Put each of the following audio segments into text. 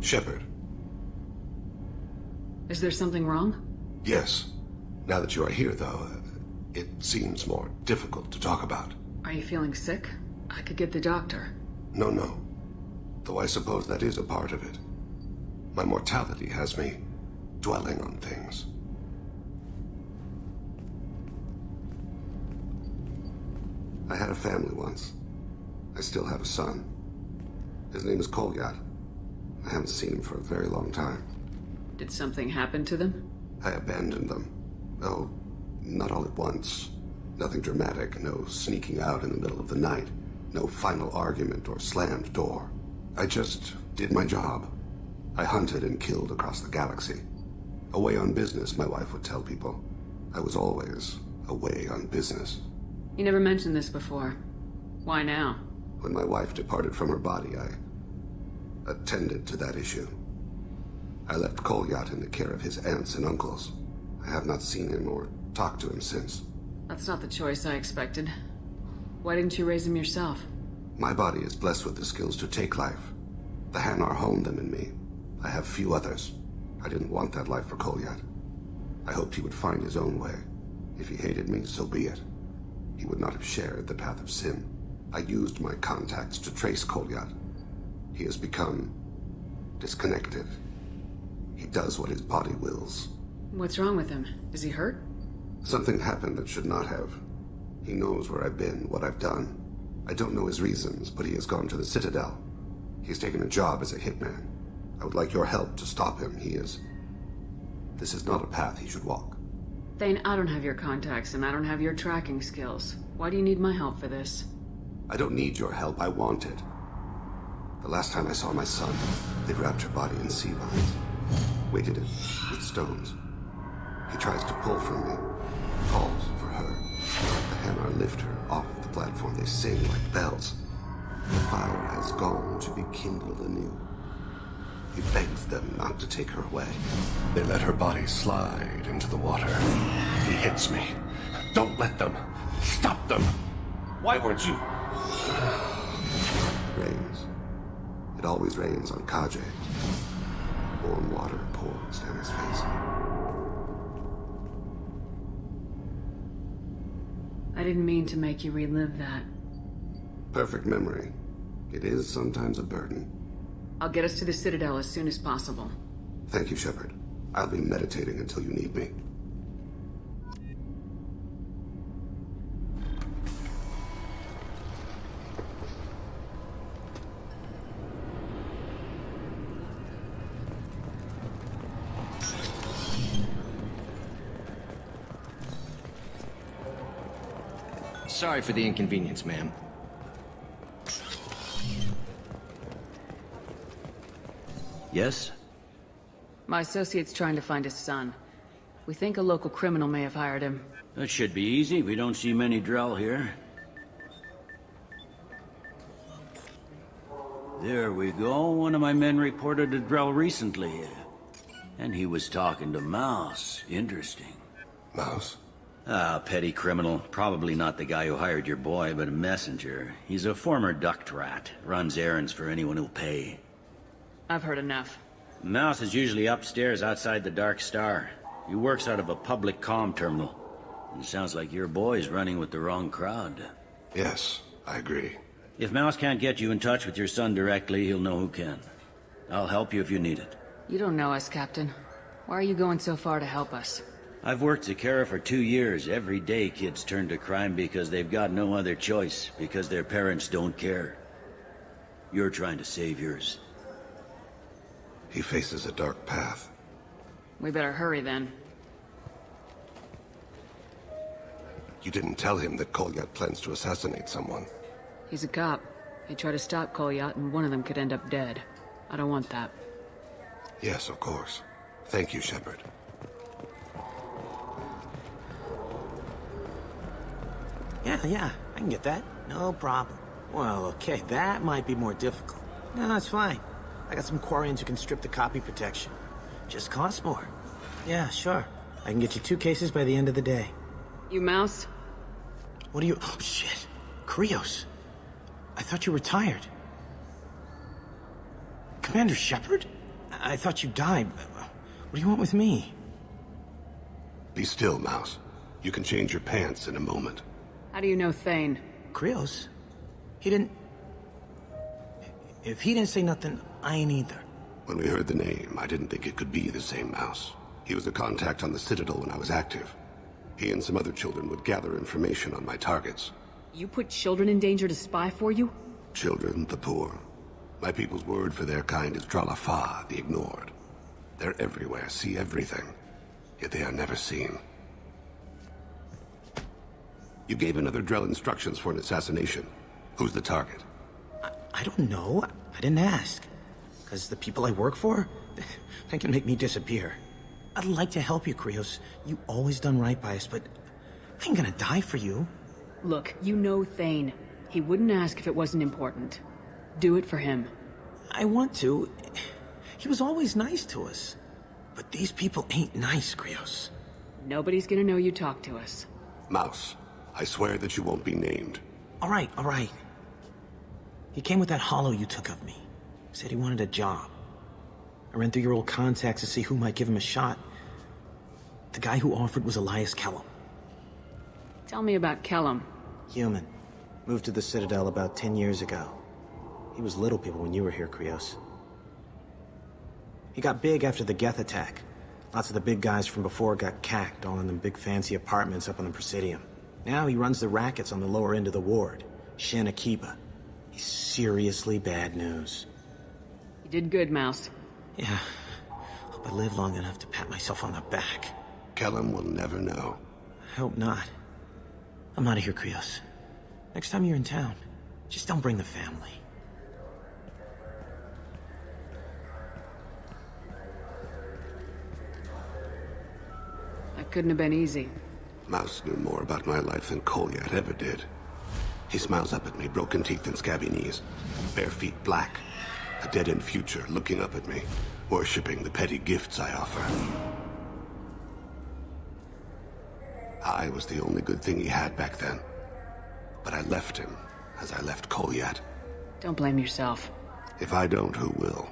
Shepard. Is there something wrong? Yes. Now that you are here, though, it seems more difficult to talk about. Are you feeling sick? I could get the doctor. No. Though I suppose that is a part of it. My mortality has me dwelling on things. I had a family once. I still have a son. His name is Kolyat. I haven't seen him for a very long time. Did something happen to them? I abandoned them. Oh, not all at once. Nothing dramatic, no sneaking out in the middle of the night, no final argument or slammed door. I just did my job. I hunted and killed across the galaxy. Away on business, my wife would tell people. I was always away on business. You never mentioned this before. Why now? When my wife departed from her body, I attended to that issue. I left Kolyat in the care of his aunts and uncles. I have not seen him or talked to him since. That's not the choice I expected. Why didn't you raise him yourself? My body is blessed with the skills to take life. The Hanar honed them in me. I have few others. I didn't want that life for Kolyat. I hoped he would find his own way. If he hated me, so be it. He would not have shared the path of sin. I used my contacts to trace Kolyat. He has become disconnected. He does what his body wills. What's wrong with him? Is he hurt? Something happened that should not have. He knows where I've been, what I've done. I don't know his reasons, but he has gone to the Citadel. He's taken a job as a hitman. I would like your help to stop him. This is not a path he should walk. Tейн, I don't have your contacts and I don't have your tracking skills. Why do you need my help for this? I don't need your help. I want it. The last time I saw my son, they wrapped her body in sea vines, weighted it with stones. He tries to pull from me, calls for her. The Hanar lift her off the platform. They sing like bells. The fire has gone to be kindled anew. He begs them not to take her away. They let her body slide into the water. He hits me. Don't let them. Stop them. Why weren't you? It rains. It always rains on Kage. Warm water pours down his face. I didn't mean to make you relive that. Perfect memory. It is sometimes a burden. I'll get us to the Citadel as soon as possible. Thank you, Shepard. I'll be meditating until you need me. Sorry for the inconvenience, ma'am. Yes? My associate's trying to find his son. We think a local criminal may have hired him. That should be easy. We don't see many Drell here. There we go. One of my men reported a Drell recently. And he was talking to Mouse. Interesting. Mouse? Ah, petty criminal. Probably not the guy who hired your boy, but a messenger. He's a former duct rat. Runs errands for anyone who'll pay. I've heard enough. Mouse is usually upstairs outside the Dark Star. He works out of a public comm terminal. It sounds like your boy's running with the wrong crowd. Yes, I agree. If Mouse can't get you in touch with your son directly, he'll know who can. I'll help you if you need it. You don't know us, Captain. Why are you going so far to help us? I've worked Zakara for 2 years. Every day kids turn to crime because they've got no other choice, because their parents don't care. You're trying to save yours. He faces a dark path. We better hurry then. You didn't tell him that Kolyat plans to assassinate someone. He's a cop. He'd try to stop Kolyat and one of them could end up dead. I don't want that. Yes, of course. Thank you, Shepard. Yeah, I can get that. No problem. Well, okay, that might be more difficult. No, it's fine. I got some Quarians who can strip the copy protection. Just costs more. Yeah, sure. I can get you 2 cases by the end of the day. You Mouse? What are you... Oh, shit. Krios. I thought you were retired. Commander Shepard? I thought you died. What do you want with me? Be still, Mouse. You can change your pants in a moment. How do you know Thain? Krios? He didn't... If he didn't say nothing, I ain't either. When we heard the name, I didn't think it could be the same Mouse. He was a contact on the Citadel when I was active. He and some other children would gather information on my targets. You put children in danger to spy for you? Children, the poor. My people's word for their kind is Dralafa, the ignored. They're everywhere, see everything. Yet they are never seen. You gave another Drell instructions for an assassination. Who's the target? I don't know. I didn't ask. Because the people I work for, they can make me disappear. I'd like to help you, Krios. You always done right by us, but I ain't gonna die for you. Look, you know Thain. He wouldn't ask if it wasn't important. Do it for him. I want to. He was always nice to us. But these people ain't nice, Krios. Nobody's gonna know you talked to us. Mouse, I swear that you won't be named. All right, all right. He came with that hollow you took of me. Said he wanted a job. I ran through your old contacts to see who might give him a shot. The guy who offered was Elias Kellum. Tell me about Kellum. Human. Moved to the Citadel about 10 years ago. He was Little People when you were here, Krios. He got big after the Geth attack. Lots of the big guys from before got cacked, all in them big fancy apartments up on the Presidium. Now he runs the rackets on the lower end of the ward, Shin Akiba. He's seriously bad news. You did good, Mouse. Yeah. Hope I live long enough to pat myself on the back. Kellum will never know. I hope not. I'm out of here, Krios. Next time you're in town, just don't bring the family. That couldn't have been easy. Mouse knew more about my life than Kolyat ever did. He smiles up at me, broken teeth and scabby knees. Bare feet black. A dead-end future looking up at me, worshipping the petty gifts I offer. I was the only good thing he had back then. But I left him, as I left Kolyat. Don't blame yourself. If I don't, who will?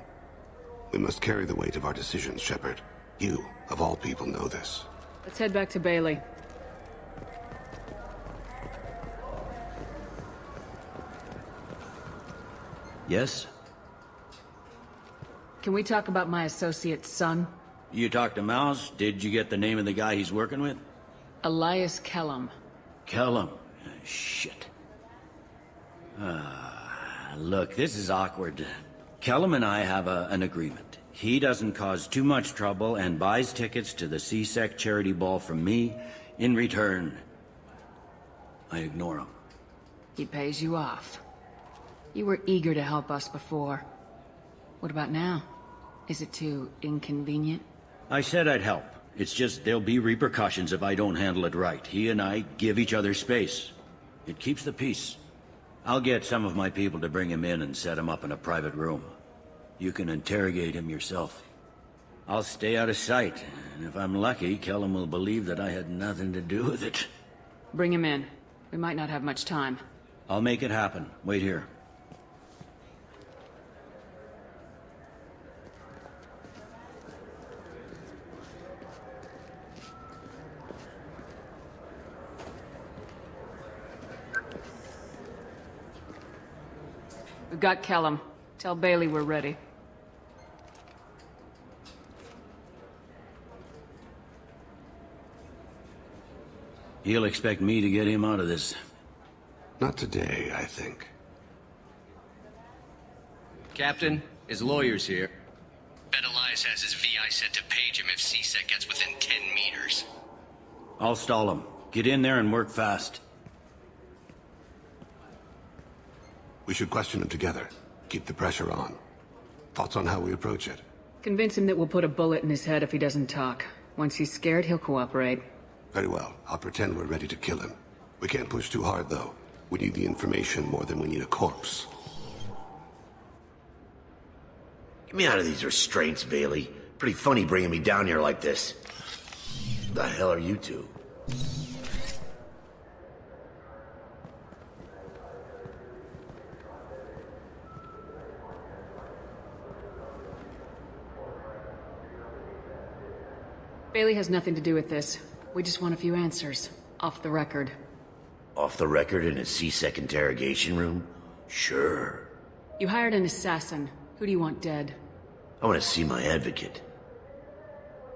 We must carry the weight of our decisions, Shepard. You, of all people, know this. Let's head back to Bailey. Yes? Can we talk about my associate's son? You talked to Mouse? Did you get the name of the guy he's working with? Elias Kellum. Kellum. Shit. Look, this is awkward. Kellum and I have an agreement. He doesn't cause too much trouble and buys tickets to the C-Sec charity ball from me. In return, I ignore him. He pays you off. You were eager to help us before. What about now? Is it too inconvenient? I said I'd help. It's just there'll be repercussions if I don't handle it right. He and I give each other space. It keeps the peace. I'll get some of my people to bring him in and set him up in a private room. You can interrogate him yourself. I'll stay out of sight, and if I'm lucky, Kellum will believe that I had nothing to do with it. Bring him in. We might not have much time. I'll make it happen. Wait here. We've got Kellum. Tell Bailey we're ready. He'll expect me to get him out of this. Not today, I think. Captain, his lawyer's here. Bet Elias has his VI set to page him if C-Sec gets within 10 meters. I'll stall him. Get in there and work fast. We should question him together. Keep the pressure on. Thoughts on how we approach it? Convince him that we'll put a bullet in his head if he doesn't talk. Once he's scared, he'll cooperate. Very well. I'll pretend we're ready to kill him. We can't push too hard, though. We need the information more than we need a corpse. Get me out of these restraints, Bailey. Pretty funny bringing me down here like this. The hell are you two? Bailey has nothing to do with this. We just want a few answers. Off the record. Off the record in a C-Sec interrogation room? Sure. You hired an assassin. Who do you want dead? I want to see my advocate.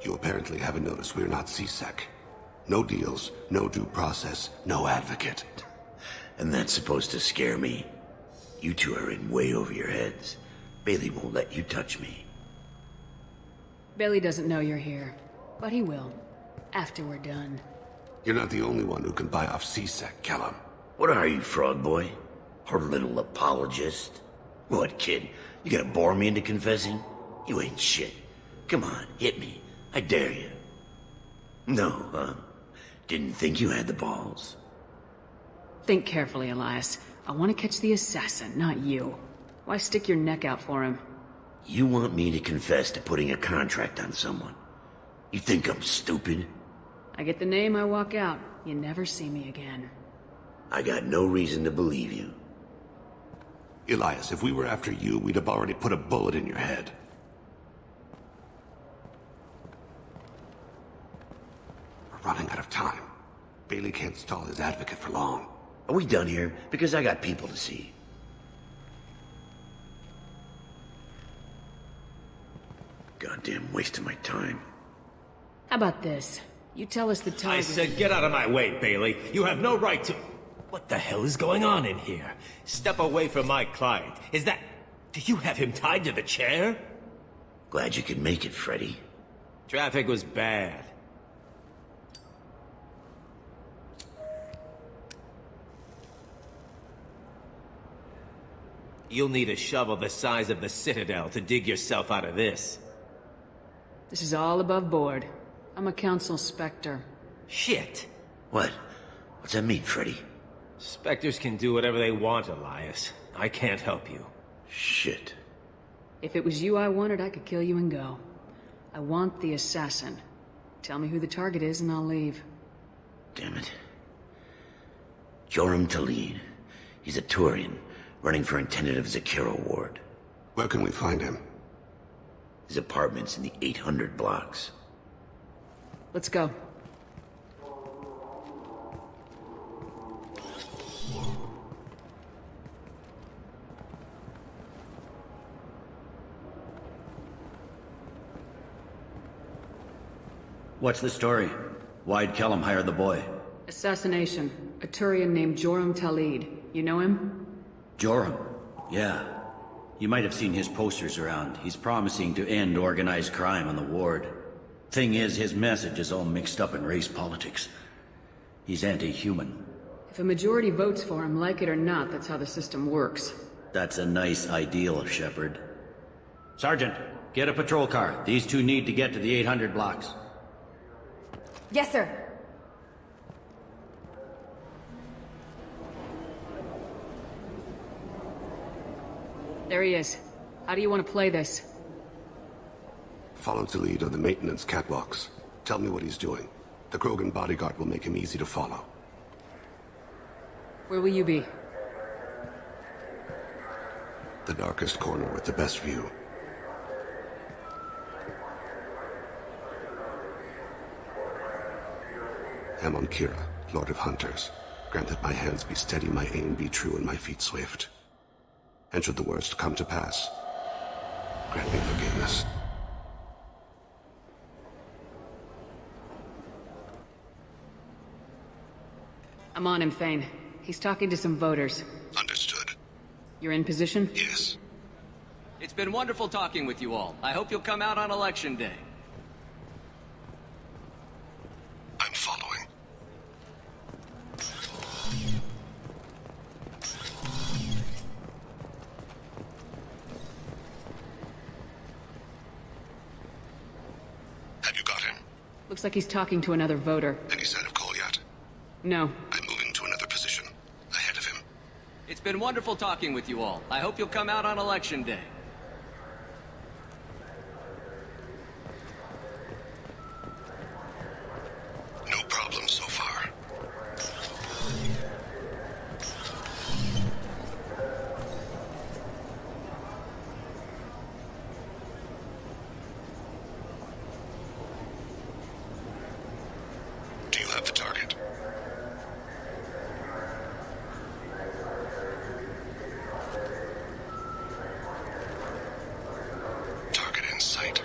You apparently haven't noticed we're not C-Sec. No deals, no due process, no advocate. And that's supposed to scare me. You two are in way over your heads. Bailey won't let you touch me. Bailey doesn't know you're here, but he will. After we're done. You're not the only one who can buy off C-Sec, Callum. What are you, frog boy? Our little apologist? What, kid? You gonna bore me into confessing? You ain't shit. Come on, hit me. I dare you. No, huh? Didn't think you had the balls. Think carefully, Elias. I want to catch the assassin, not you. Why stick your neck out for him? You want me to confess to putting a contract on someone? You think I'm stupid? I get the name, I walk out. You never see me again. I got no reason to believe you. Elias, if we were after you, we'd have already put a bullet in your head. We're running out of time. Bailey can't stall his advocate for long. Are we done here? Because I got people to see. Goddamn waste of my time. How about this? You tell us the time. I said get out of my way, Bailey. You have no right to... What the hell is going on in here? Step away from my client. Is that... Do you have him tied to the chair? Glad you could make it, Freddy. Traffic was bad. You'll need a shovel the size of the Citadel to dig yourself out of this. This is all above board. I'm a council specter. Shit. What? What's that mean, Freddy? Spectres can do whatever they want, Elias. I can't help you. Shit. If it was you I wanted, I could kill you and go. I want the assassin. Tell me who the target is and I'll leave. Damn it. Joram Talid. He's a Turian, running for intendant of Zakiro Ward. Where can we find him? His apartment's in the 800 blocks. Let's go. What's the story? Why'd Kellum hire the boy? Assassination. A Turian named Joram Talid. You know him? Joram? Yeah. You might have seen his posters around. He's promising to end organized crime on the ward. Thing is, his message is all mixed up in race politics. He's anti-human. If a majority votes for him, like it or not, that's how the system works. That's a nice ideal, Shepard. Sergeant, get a patrol car. These two need to get to the 800 blocks. Yes, sir. There he is. How do you want to play this? Follow to lead on the maintenance catwalks. Tell me what he's doing. The Krogan bodyguard will make him easy to follow. Where will you be? The darkest corner with the best view. Amon Kira, Lord of Hunters. Grant that my hands be steady, my aim be true, and my feet swift. And should the worst come to pass, grant me forgiveness. I'm on him, Thane. He's talking to some voters. Understood. You're in position? Yes. It's been wonderful talking with you all. I hope you'll come out on Election Day. I'm following. Have you got him? Looks like he's talking to another voter. Any sign of call yet? No. I'm moving to another position. Ahead of him. It's been wonderful talking with you all. I hope you'll come out on Election Day. No problem so far. Do you have the target? Target in sight.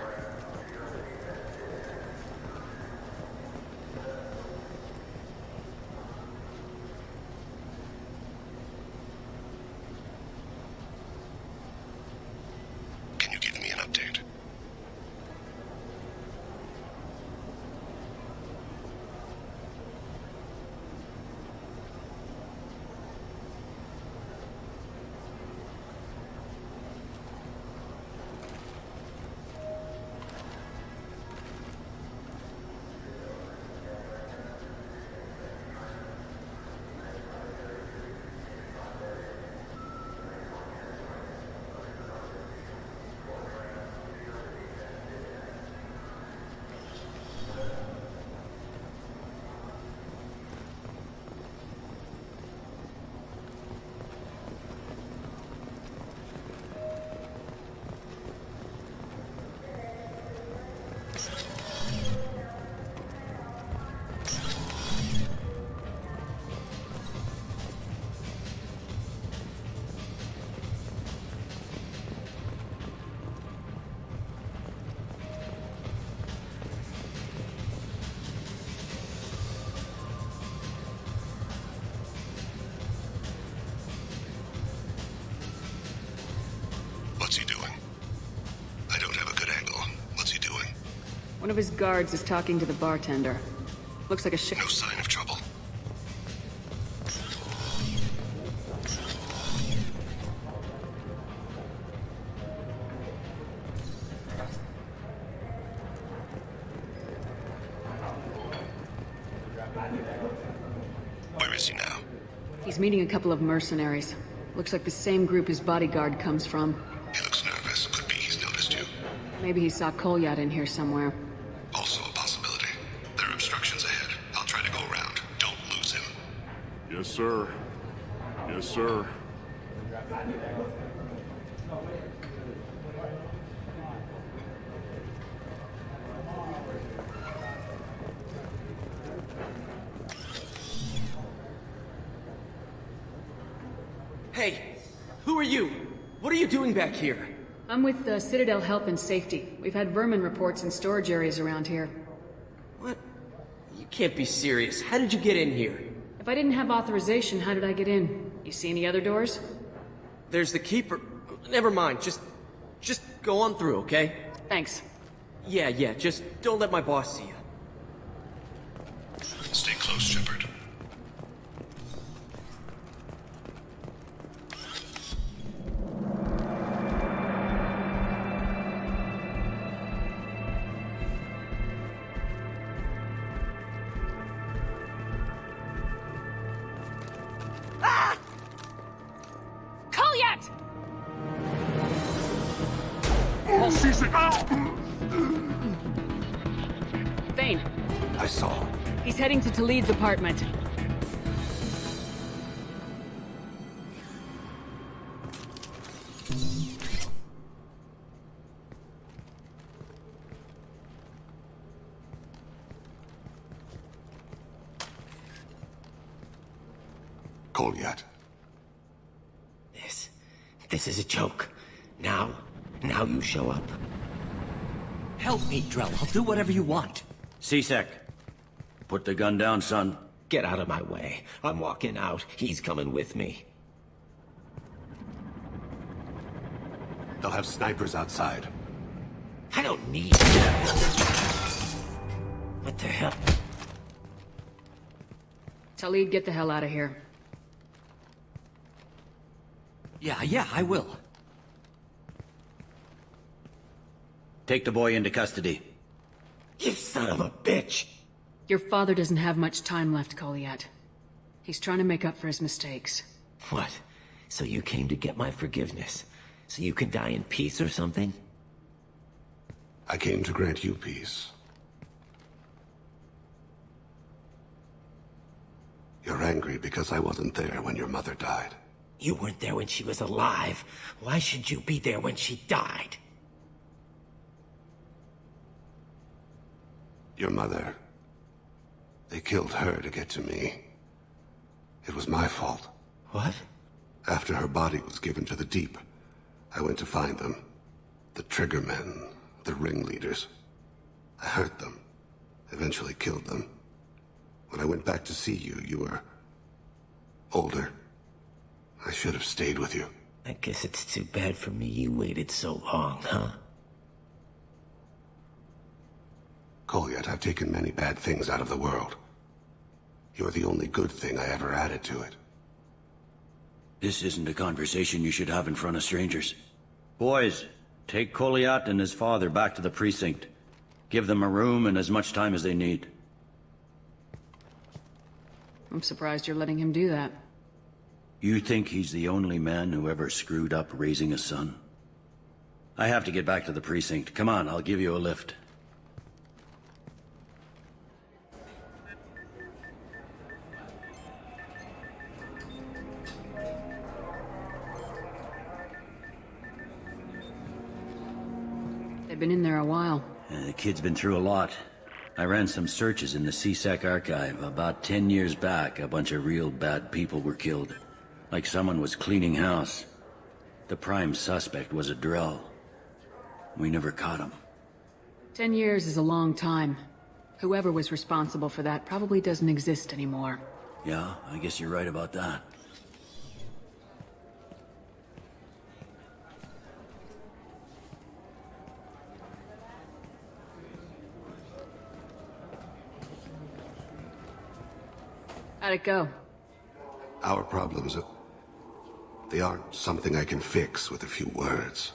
Can you give me an update? What's he doing? I don't have a good angle. What's he doing? One of his guards is talking to the bartender. Looks like a No sign of trouble. Where is he now? He's meeting a couple of mercenaries. Looks like the same group his bodyguard comes from. He looks nervous. Could be he's noticed you. Maybe he saw Kolyat in here somewhere. Also a possibility. There are obstructions ahead. I'll try to go around. Don't lose him. Yes, sir. Yes, sir. Hey, who are you? What are you doing back here? I'm with the Citadel Health and Safety. We've had vermin reports in storage areas around here. What? You can't be serious. How did you get in here? If I didn't have authorization, how did I get in? You see any other doors? There's the keeper. Never mind. Just go on through, okay? Thanks. Yeah, just don't let my boss see you. Stay close, Shepard. Kolyat! Tейн. I saw. He's heading to Talid's apartment. Kolyat. This is a joke. Now you show up. Help me, Drell. I'll do whatever you want. C-Sec, put the gun down, son. Get out of my way. I'm walking out. He's coming with me. They'll have snipers outside. I don't need that. What the hell? Talid, get the hell out of here. Yeah, I will. Take the boy into custody. You son of a bitch! Your father doesn't have much time left, Kolyat. He's trying to make up for his mistakes. What? So you came to get my forgiveness? So you can die in peace or something? I came to grant you peace. You're angry because I wasn't there when your mother died. You weren't there when she was alive. Why should you be there when she died? Your mother They killed her to get to me. It was my fault. What? After her body was given to the deep, I went to find them. The triggermen, the ringleaders. I hurt them. Eventually killed them. When I went back to see you, you were older. I should have stayed with you. I guess it's too bad for me you waited so long, huh? Goliath, I've taken many bad things out of the world. You're the only good thing I ever added to it. This isn't a conversation you should have in front of strangers. Boys, take Goliath and his father back to the precinct. Give them a room and as much time as they need. I'm surprised you're letting him do that. You think he's the only man who ever screwed up raising a son? I have to get back to the precinct. Come on, I'll give you a lift. They've been in there a while. The kid's been through a lot. I ran some searches in the CSEC archive. About 10 years back, a bunch of real bad people were killed. Like someone was cleaning house. The prime suspect was a drill. We never caught him. 10 years is a long time. Whoever was responsible for that probably doesn't exist anymore. Yeah, I guess you're right about that. How'd it go? Our problems they aren't something I can fix with a few words.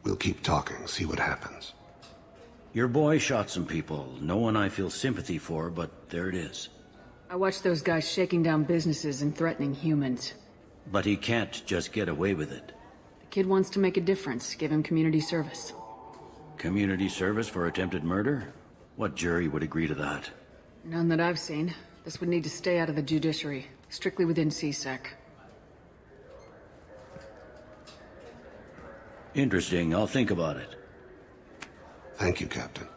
We'll keep talking, see what happens. Your boy shot some people. No one I feel sympathy for, but there it is. I watched those guys shaking down businesses and threatening humans. But he can't just get away with it. The kid wants to make a difference. Give him community service. Community service for attempted murder? What jury would agree to that? None that I've seen. This would need to stay out of the judiciary. Strictly within CSEC. Interesting. I'll think about it. Thank you, Captain.